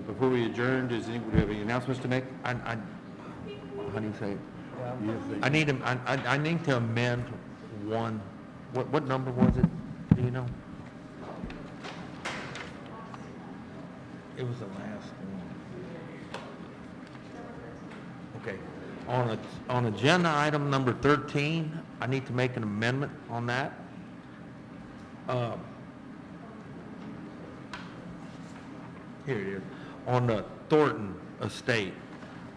Before we adjourn, do you have any announcements to make? How do you say it? I need to amend one, what number was it? Do you know? It was the last one. Okay. On agenda item number 13, I need to make an amendment on that. Here it is. On the Thornton estate,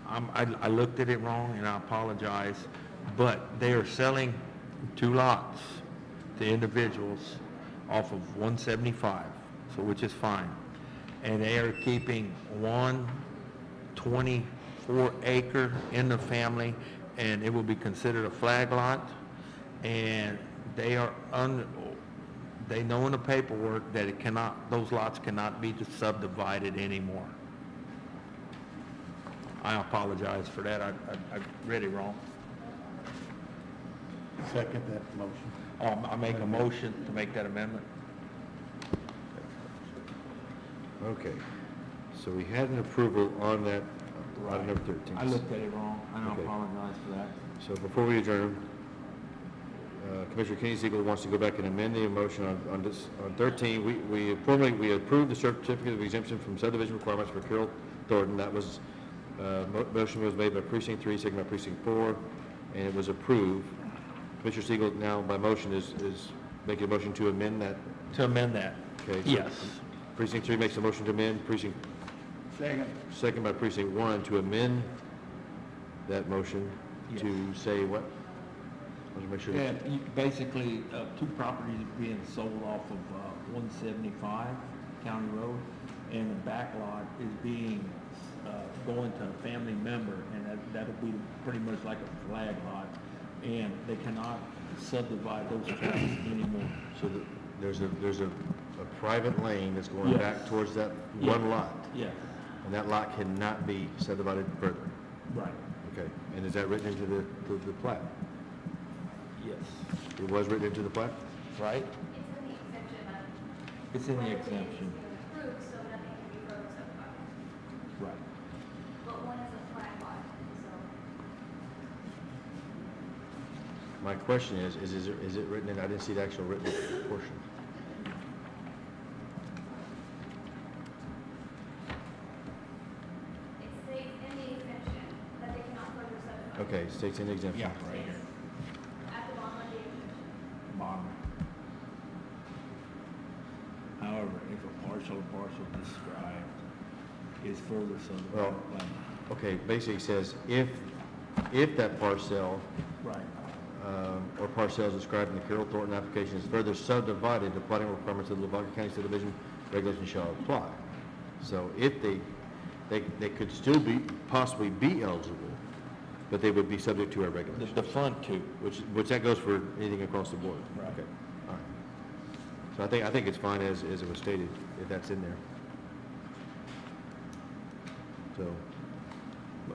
I looked at it wrong and I apologize, but they are selling 2 lots to individuals off of 175, so which is fine. And they are keeping one 24-acre in the family, and it will be considered a flag lot. And they are they know in the paperwork that it cannot, those lots cannot be subdivided anymore. I apologize for that. I read it wrong. Second that motion. I make a motion to make that amendment. Okay, so we had an approval on that, item number 13. I looked at it wrong. I Okay. apologize for that. So before we adjourn, Commissioner Kenny Siegel wants to go back and amend the motion on 13. We approved the certificate of exemption from subdivision requirements for Carol Thornton. That was, motion was made by precinct 3, second by precinct 4, and it was approved. Commissioner Siegel now by motion is making a motion to amend that. To amend that. Okay. so Yes. Precinct 3 makes a motion to amend, second by precinct 1 to amend that motion Yes. to say what? I want to make sure. Yeah, basically, 2 properties being sold off of 175 County Road, and the back lot is being, going to a family member, and that'll be pretty much like a flag lot, and they cannot subdivide those tracts anymore. So there's a private lane that's going Yes. back towards that Yeah. one lot, Yes, and that lot cannot be subdivided further. right, Okay, and is that written into the plat? yes, It was written into the plat? right? It's in the exemption, but. It's in the exemption, Approved, so nothing can be further subdivided. right. But one is a flag lot, so. My question is it written in, I didn't see the actual written portion. It states in the exemption that they cannot further subdivide. Okay, states in the exemption. Yeah, right here, At the bottom of the exemption. bottom. However, if a parcel described is further Well, subdivided, Okay, basically it says if that parcel right, or parcels described in the Carol Thornton application is further subdivided, the plotting requirements of the Lavaca County subdivision regulations shall apply. So if they could still possibly be eligible, but they would be subject to our regulations. the front 2. Which that goes for anything across the board. Right. Okay, all right. So I think it's fine as it was stated, if that's in there. So,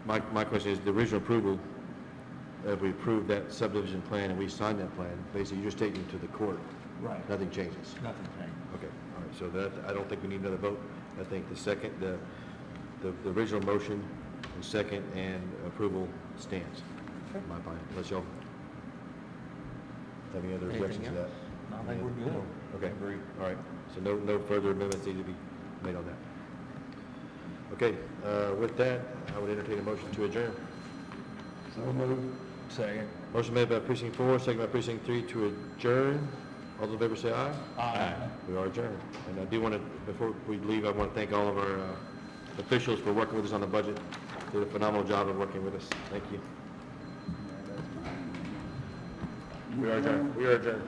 my question is, the original approval, if we approved that subdivision plan and we signed that plan, basically you're just taking it to the court. Right. Nothing changes. Nothing changed. Okay, all right, so that, I don't think we need another vote. I think the second, the original motion, the second, and approval stands. My opinion, unless y'all have any other objections to that? No, I think we're good. No? Okay, all right, so no further amendments need to be made on that. Okay, with that, I would entertain a motion to adjourn. So moved. Second. Motion made by precinct 4, second by precinct 3 to adjourn. All those in favor say aye. Aye. We are adjourned. And I do want to, before we leave, I want to thank all of our officials for working with us on the budget. Did a phenomenal job of working with us. Thank you. We are adjourned. We are adjourned.